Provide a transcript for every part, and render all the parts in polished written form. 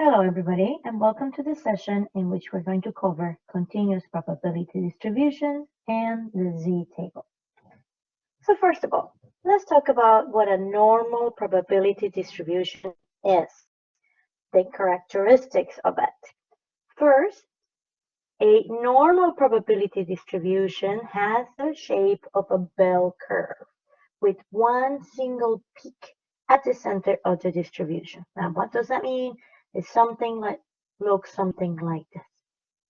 Hello everybody, and welcome to this session in which we're going to cover continuous probability distribution and the z-table. So first of all, let's talk about what a normal probability distribution is, the characteristics of it. First, a normal probability distribution has the shape of a bell curve with one single peak at the center of the distribution. Now, what does that mean? It's something like, looks something like this.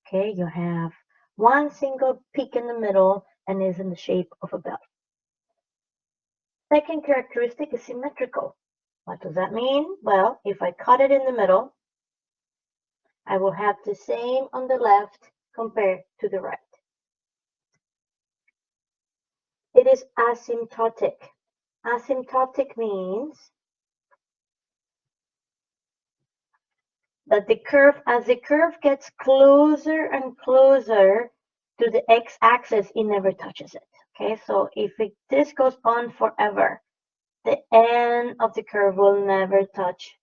Okay, you have one single peak in the middle and is in the shape of a bell. Second characteristic is symmetrical. What does that mean? Well, if I cut it in the middle, I will have the same on the left compared to the right. It is asymptotic. Asymptotic means that as the curve gets closer and closer to the x-axis, it never touches it. Okay, so if this goes on forever, the end of the curve will never touch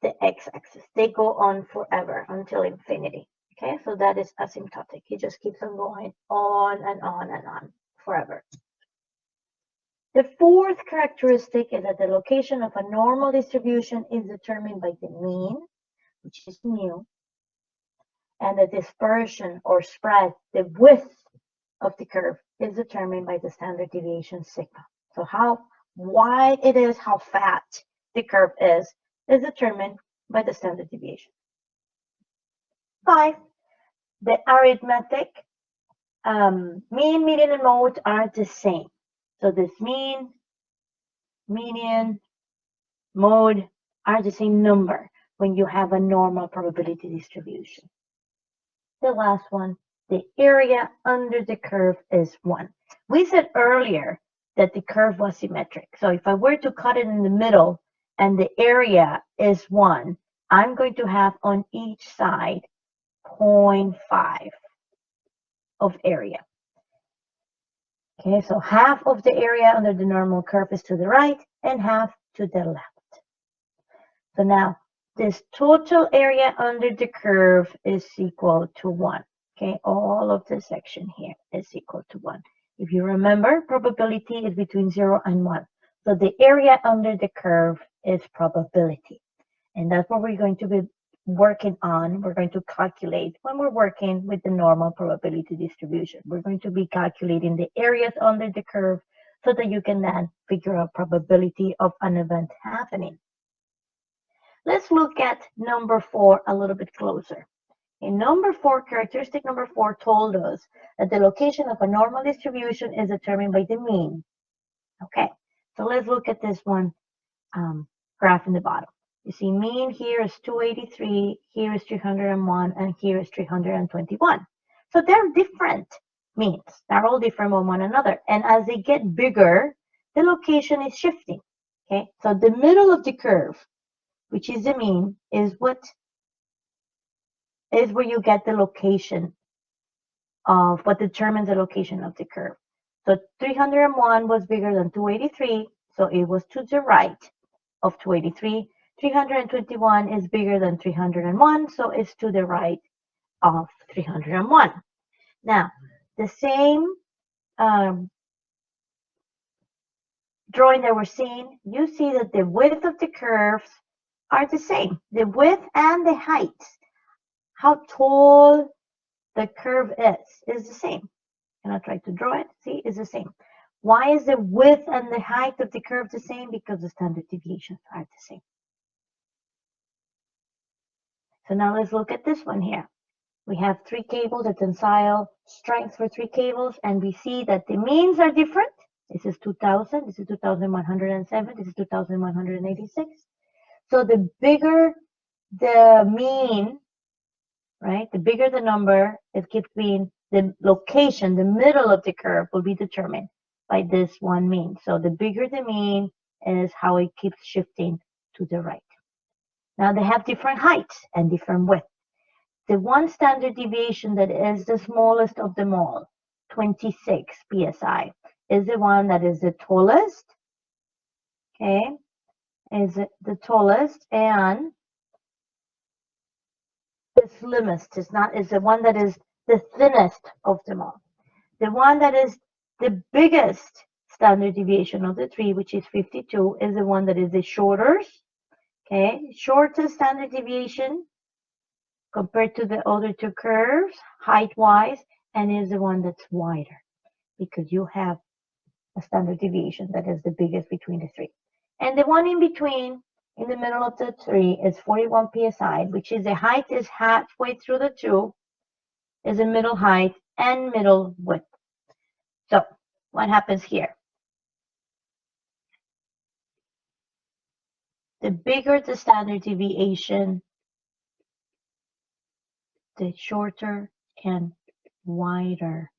the x-axis. They go on forever until infinity. Okay, so that is asymptotic. It just keeps on going on and on and on forever. The fourth characteristic is that the location of a normal distribution is determined by the mean, which is mu, and the dispersion or spread, the width of the curve, is determined by the standard deviation sigma. So how wide it is, how fat the curve is determined by the standard deviation. 5, the arithmetic mean, median, and mode are the same. So this mean, median, mode are the same number when you have a normal probability distribution. The last one, the area under the curve is 1. We said earlier that the curve was symmetric. So if I were to cut it in the middle and the area is 1, I'm going to have on each side 0.5 of area. Okay, so half of the area under the normal curve is to the right and half to the left. So now this total area under the curve is equal to 1. Okay, all of this section here is equal to 1. If you remember, probability is between 0 and 1. So the area under the curve is probability. And that's what we're going to be working on. We're going to calculate when we're working with the normal probability distribution. We're going to be calculating the areas under the curve so that you can then figure out probability of an event happening. Let's look at number 4 a little bit closer. In number 4, characteristic number 4 told us that the location of a normal distribution is determined by the mean. Okay, so let's look at this one graph in the bottom. You see mean here is 283, here is 301, and here is 321. So they're different means. They're all different from one another. And as they get bigger, the location is shifting. Okay, so the middle of the curve, which is the mean, is where you get the location of what determines the location of the curve. So 301 was bigger than 283, so it was to the right of 283. 321 is bigger than 301, so it's to the right of 301. Now, the same drawing that we're seeing, you see that the width of the curves are the same. The width and the height, how tall the curve is the same. And I try to draw it, see, it's the same. Why is the width and the height of the curve the same? Because the standard deviations are the same. So now let's look at this one here. We have 3 cables, the tensile strength for 3 cables, and we see that the means are different. This is 2000, this is 2107, this is 2186. So the bigger the mean, right, the bigger the number, it keeps being the location, the middle of the curve will be determined by this one mean. So the bigger the mean is how it keeps shifting to the right. Now they have different heights and different width. The one standard deviation that is the smallest of them all, 26 psi, is the one that is the tallest, okay, is the tallest, and the slimmest is the one that is the thinnest of them all. The one that is the biggest standard deviation of the three, which is 52, is the one that is the shortest, okay? Shortest standard deviation compared to the other two curves, height-wise, and is the one that's wider because you have a standard deviation that is the biggest between the three. And the one in between, in the middle of the three, is 41 psi, which is the height is halfway through the two, is the middle height and middle width. So what happens here? The bigger the standard deviation, the shorter and wider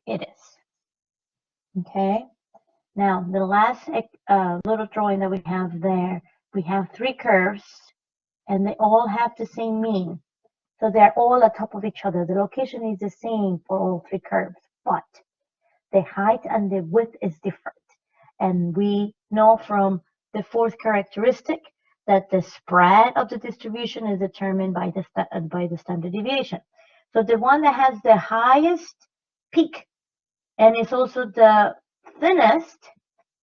it is. Okay. Now the last little drawing that we have there, we have three curves, and they all have the same mean. So they're all on top of each other. The location is the same for all three curves, but the height and the width is different. And we know from the fourth characteristic that the spread of the distribution is determined by the standard deviation. So the one that has the highest peak and is also the thinnest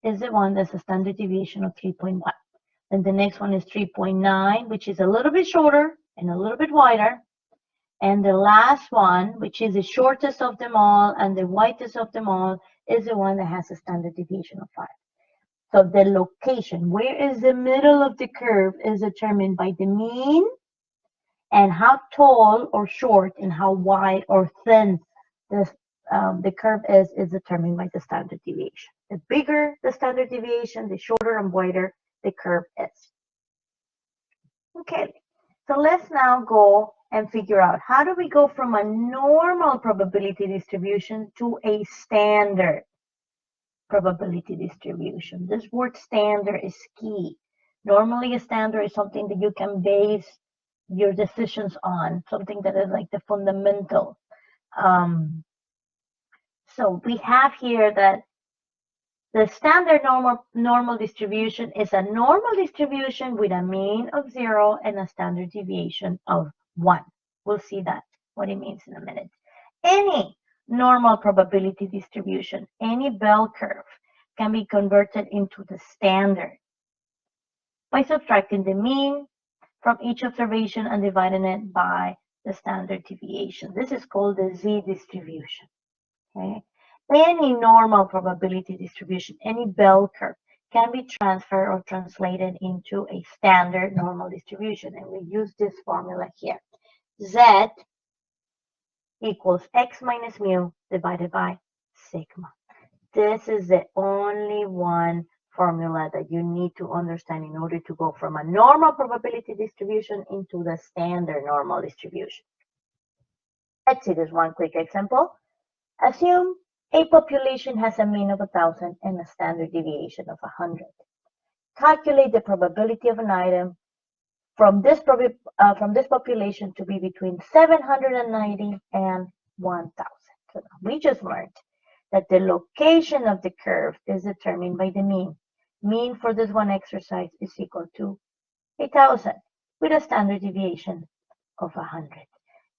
is the one that's a standard deviation of 3.1. Then the next one is 3.9, which is a little bit shorter and a little bit wider. And the last one, which is the shortest of them all and the widest of them all, is the one that has a standard deviation of 5. So the location, where is the middle of the curve, is determined by the mean, and how tall or short and how wide or thin the curve is determined by the standard deviation. The bigger the standard deviation, the shorter and wider the curve is. Okay, so let's now go and figure out how do we go from a normal probability distribution to a standard probability distribution. This word standard is key. Normally a standard is something that you can base your decisions on, something that is like the fundamental. So we have here that the standard normal distribution is a normal distribution with a mean of 0 and a standard deviation of 1. We'll see that, what it means in a minute. Any normal probability distribution, any bell curve, can be converted into the standard by subtracting the mean from each observation and dividing it by the standard deviation. This is called the Z distribution. Okay? Any normal probability distribution, any bell curve, can be transferred or translated into a standard normal distribution. And we use this formula here. Z equals x minus mu divided by sigma. This is the only one formula that you need to understand in order to go from a normal probability distribution into the standard normal distribution. Let's see this one quick example. Assume a population has a mean of 1,000 and a standard deviation of 100. Calculate the probability of an item from this population to be between 790 and 1,000. So we just learned that the location of the curve is determined by the mean. Mean for this one exercise is equal to 1,000 with a standard deviation of 100.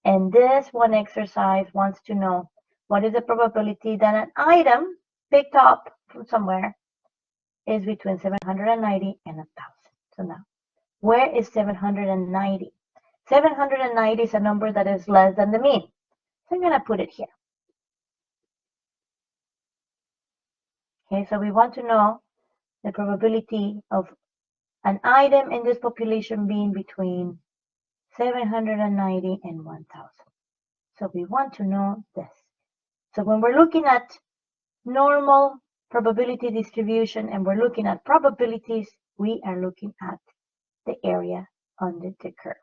And this one exercise wants to know what is the probability that an item picked up from somewhere is between 790 and 1,000. So now, where is 790? 790 is a number that is less than the mean. So I'm going to put it here. Okay, so we want to know the probability of an item in this population being between 790 and 1,000. So we want to know this. So when we're looking at normal probability distribution and we're looking at probabilities, we are looking at the area under the curve.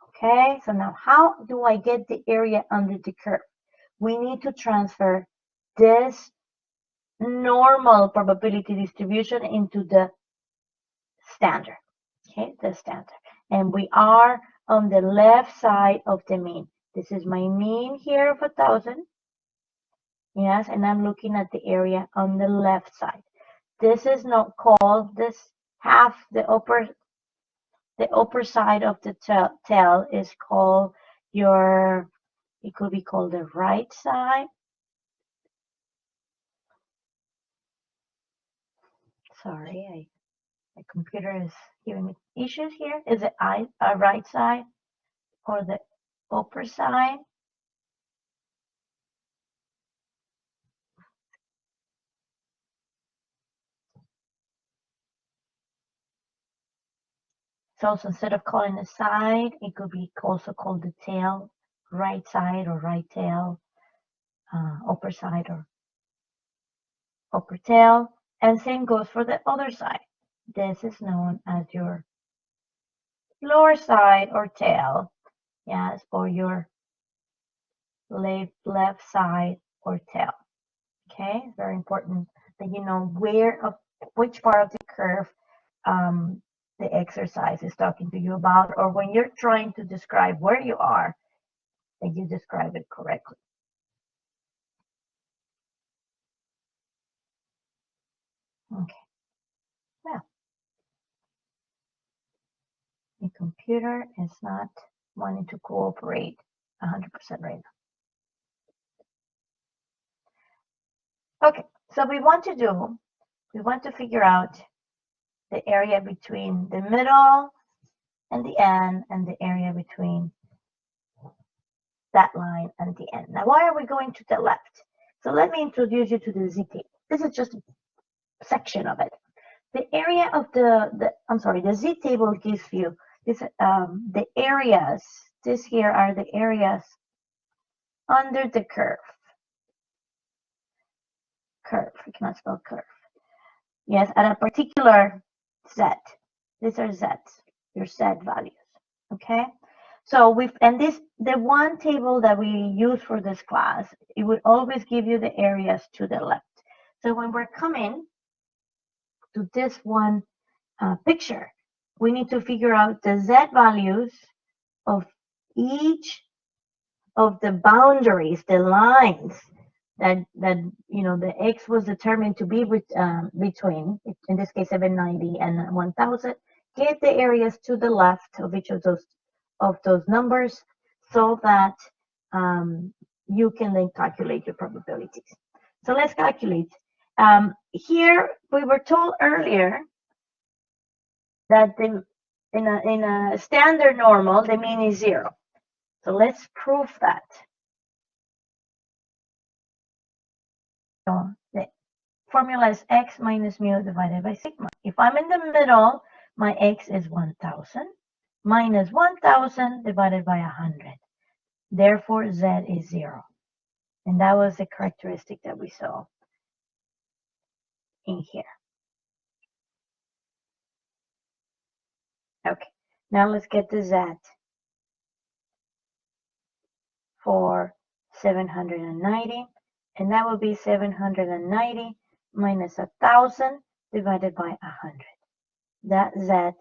Okay, so now how do I get the area under the curve? We need to transfer this normal probability distribution into the standard. Okay, the standard. And we are on the left side of the mean. This is my mean here of 1,000. Yes, and I'm looking at the area on the left side. This is not called, this half, the upper side of the tail is called your, it could be called the right side. Sorry, my computer is giving me issues here. Is it right side or the upper side? So instead of calling the side, it could be also called the tail, right side or right tail, upper side or upper tail. And same goes for the other side. This is known as your lower side or tail, yes, or your left side or tail. Okay, very important that you know which part of the curve the exercise is talking to you about, or when you're trying to describe where you are, that you describe it correctly. Okay, now the computer is not wanting to cooperate 100% right now. Okay, so we want to figure out the area between the middle and the end, and the area between that line and the end. Now, why are we going to the left? So let me introduce you to the z-table. This is just a section of it. The area of the z-table gives you this, the areas. This here are the areas under the curve. Curve, we cannot spell curve. Yes, at a particular z. These are z's, your z values. Okay. So the one table that we use for this class, it would always give you the areas to the left. So when we're coming to this one picture, we need to figure out the z values of each of the boundaries, the lines that you know the x was determined to be between, in this case 790 and 1000. Get the areas to the left of each of those numbers, so that you can then calculate your probabilities. So let's calculate. Here we were told earlier that in a standard normal, the mean is 0. So let's prove that. So the formula is x minus mu divided by sigma. If I'm in the middle, my x is 1000 minus 1000 divided by 100. Therefore, z is 0. And that was the characteristic that we saw in here. Okay, now let's get the z for 790. And that will be 790 minus 1000 divided by 100. That z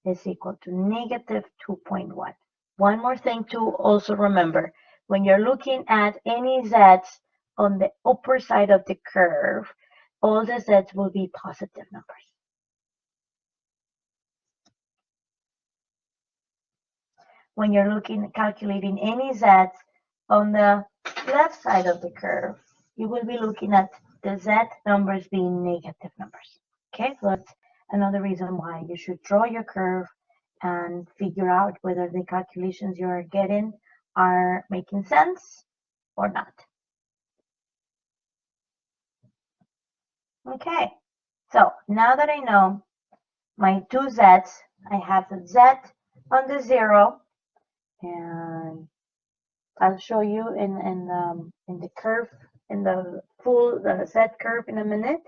is equal to negative 2.1. One more thing to also remember, when you're looking at any z's on the upper side of the curve, all the z's will be positive numbers. When you're calculating any z's on the left side of the curve, you will be looking at the z numbers being negative numbers. Okay, so that's another reason why you should draw your curve and figure out whether the calculations you're getting are making sense or not. Okay, so now that I know my two z's, I have the z on the 0, and I'll show you in the curve, in the full z curve in a minute.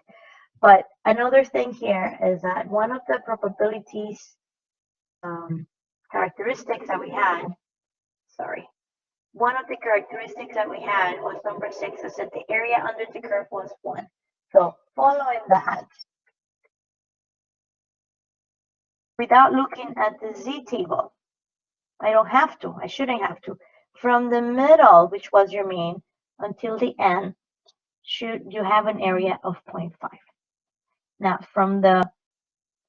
But another thing here is that one of the probabilities characteristics that we had, one of the characteristics that we had was number 6, is that the area under the curve was 1. So following that, without looking at the z-table, I don't have to, I shouldn't have to. From the middle, which was your mean, until the end, should you have an area of 0.5. Now, from the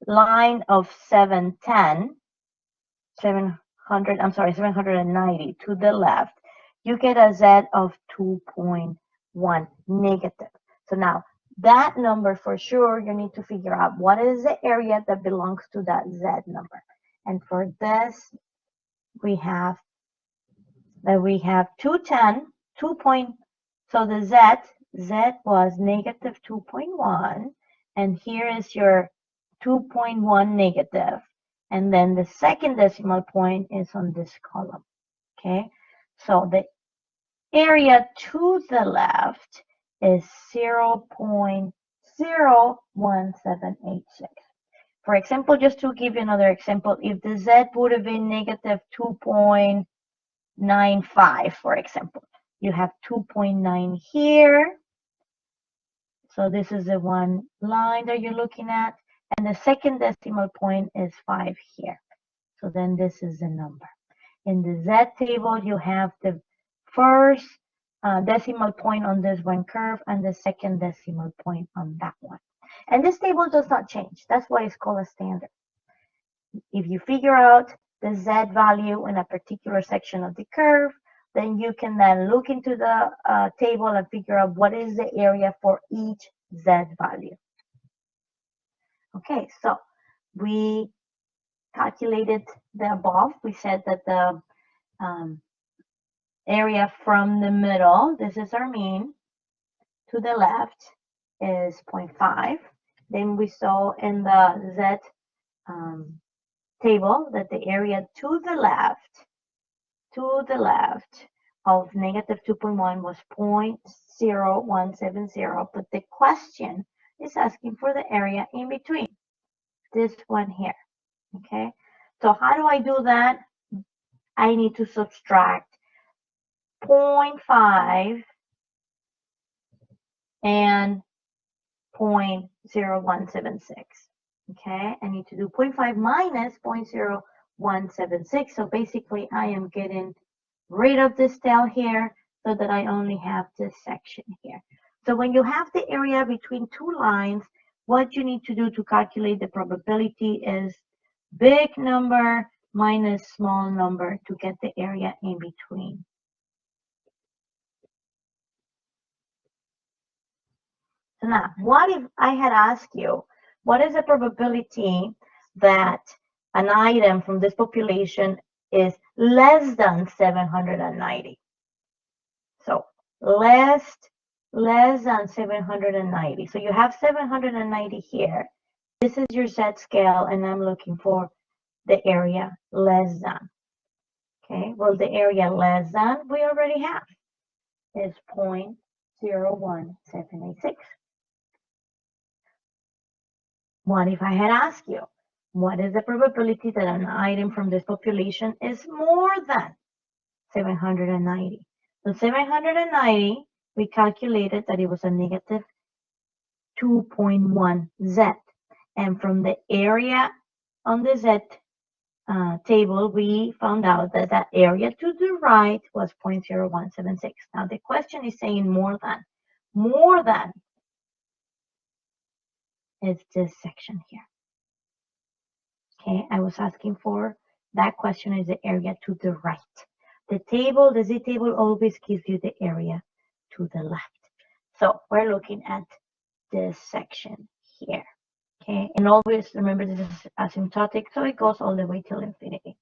line of 790 to the left, you get a Z of 2.1 negative. So now that number for sure, you need to figure out what is the area that belongs to that Z number. And for this, we have 210, so the Z was negative 2.1, and here is your 2.1 negative, and then the second decimal point is on this column, okay? So the area to the left is 0.01786. For example, just to give you another example, if the Z would have been negative 2.95, for example, you have 2.9 here. So this is the one line that you're looking at. And the second decimal point is 5 here. So then this is the number. In the Z table, you have the first decimal point on this one curve and the second decimal point on that one. And this table does not change. That's why it's called a standard. If you figure out the Z value in a particular section of the curve, then you can then look into the table and figure out what is the area for each Z value. Okay, so we calculated the above. We said that the area from the middle, this is our mean, to the left is 0.5. Then we saw in the Z table that the area to the left of negative 2.1 was 0.0170, but the question is asking for the area in between, this one here, okay? So how do I do that? I need to subtract 0.5 and 0.0176, okay? I need to do 0.5 minus 0.0176, so basically I am getting rid of this tail here so that I only have this section here. So when you have the area between two lines, what you need to do to calculate the probability is big number minus small number to get the area in between. So now, what if I had asked you, what is the probability that an item from this population is less than 790? So less than 790. So you have 790 here. This is your Z scale, and I'm looking for the area less than. Okay, well, the area less than we already have is 0.01786. What if I had asked you, what is the probability that an item from this population is more than 790? So 790, we calculated that it was a negative 2.1 Z. And from the area on the Z table, we found out that that area to the right was 0.0176. Now the question is saying more than. More than is this section here. Okay, I was asking for, that question is the area to the right. The Z table always gives you the area to the left. So we're looking at this section here. Okay, and always remember this is asymptotic, so it goes all the way till infinity.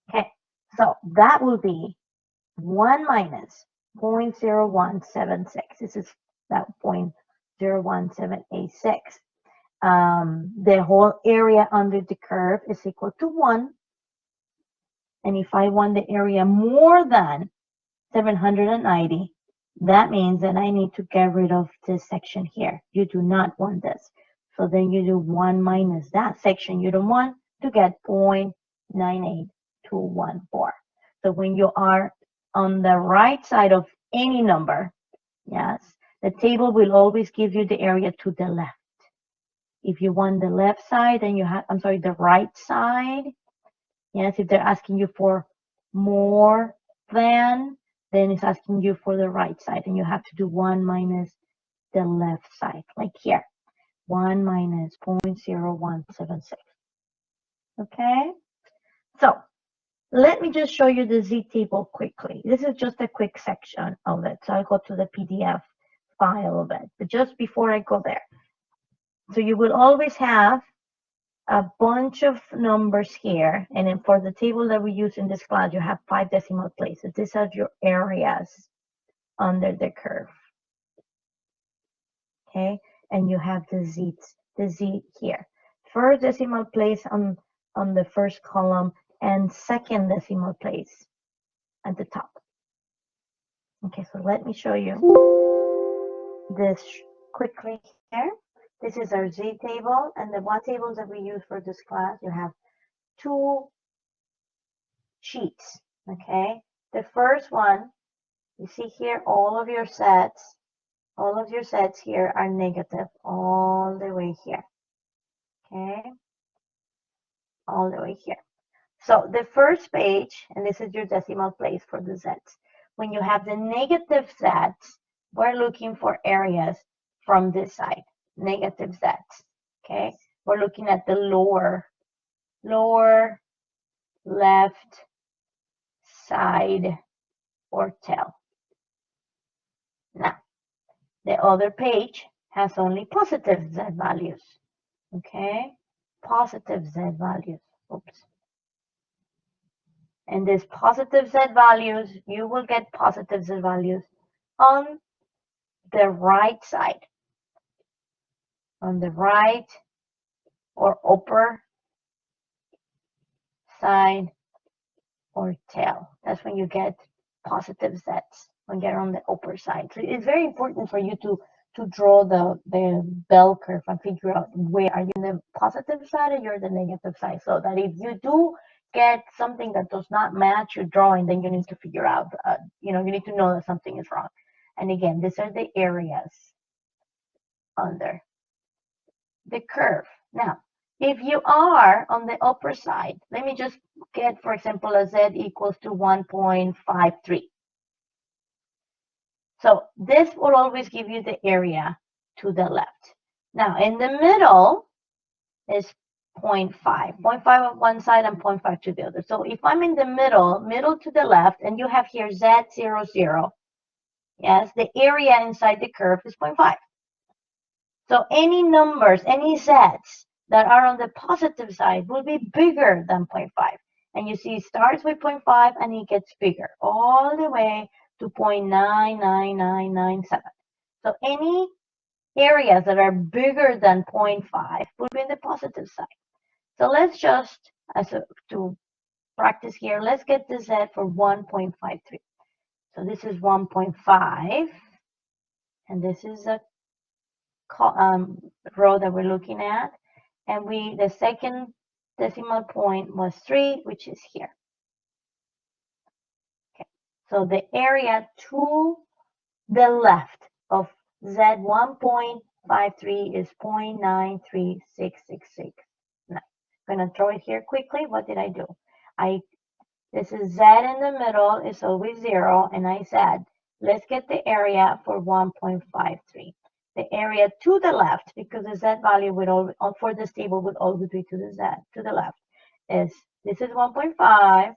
Okay, so that will be 1 minus 0.0176. This is that 0.01786. The whole area under the curve is equal to 1. And if I want the area more than 790, that means that I need to get rid of this section here. You do not want this. So then you do 1 minus that section you don't want to get 0.98214. So when you are on the right side of any number, yes, the table will always give you the area to the left. If you want the left side, then you have, the right side. Yes, if they're asking you for more than, then it's asking you for the right side, and you have to do 1 minus the left side, like here. 1 minus 0.0176. Okay, so let me just show you the z-table quickly. This is just a quick section of it. So I'll go to the PDF file of it. But just before I go there, so you will always have a bunch of numbers here. And then for the table that we use in this class, you have 5 decimal places. These are your areas under the curve. Okay, and you have the z here. First decimal place on the first column and second decimal place at the top. Okay, so let me show you this quickly here. This is our z-table, and the what tables that we use for this class, you have 2 sheets, okay? The first one, you see here, all of your sets here are negative all the way here, okay? All the way here. So the first page, and this is your decimal place for the z's. When you have the negative z's, we're looking for areas from this side, negative z's, okay? We're looking at the lower left side or tail. Now, the other page has only positive z values, okay? Positive z values, oops. And these positive z values, you will get positive z values on the right side, on the right or upper side or tail. That's when you get positive z's, when you're on the upper side. So it's very important for you to draw the bell curve and figure out where are you in the positive side or you're the negative side, so that if you do get something that does not match your drawing, then you need to figure out, you need to know that something is wrong. And again, these are the areas under the curve. Now, if you are on the upper side, let me just get, for example, a z equals to 1.53. So this will always give you the area to the left. Now, in the middle is 0.5. 0.5 on one side and 0.5 to the other. So if I'm in the middle to the left, and you have here z0, 0, yes, the area inside the curve is 0.5. So any numbers, any z's that are on the positive side will be bigger than 0.5. And you see it starts with 0.5 and it gets bigger all the way to 0.99997. So any areas that are bigger than 0.5 will be in the positive side. So let's just, to practice here, let's get the z for 1.53. So this is 1.5, and this is a row that we're looking at. And the second decimal point was 3, which is here. Okay. So the area to the left of z 1.53 is 0.936669. I'm going to draw it here quickly. What did I do? This is z in the middle is always 0, and I said, let's get the area for 1.53. The area to the left, because the z value for this table would always be to the left, is this is 1.5.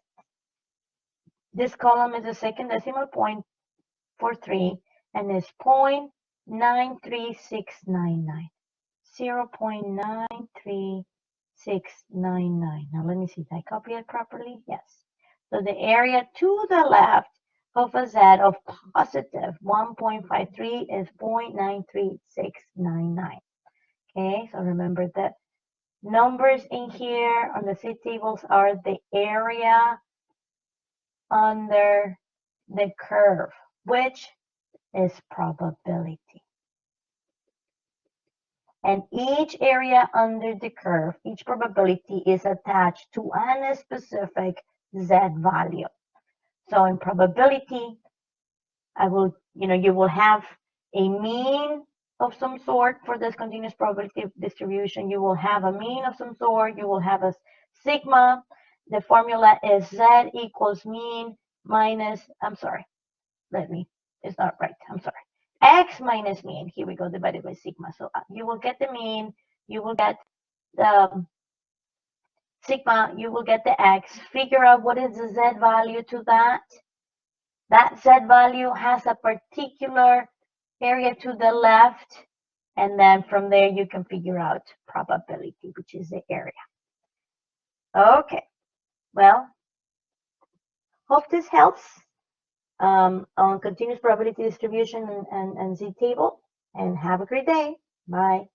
This column is the second decimal point for 3, and is 0.93699. 0.93699. Now let me see if I copy it properly. Yes. So the area to the left of a z of positive 1.53 is 0.93699. Okay, so remember that numbers in here on the z-tables are the area under the curve, which is probability. And each area under the curve, each probability is attached to a specific z value. So in probability, you will have a mean of some sort for this continuous probability distribution. You will have a mean of some sort. You will have a sigma. The formula is z equals mean minus, it's not right, I'm sorry. X minus mean, here we go, divided by sigma. So you will get the mean, you will get the sigma, you will get the X. Figure out what is the Z value to that. That Z value has a particular area to the left. And then from there, you can figure out probability, which is the area. Okay, well, hope this helps on continuous probability distribution and Z table. And have a great day. Bye.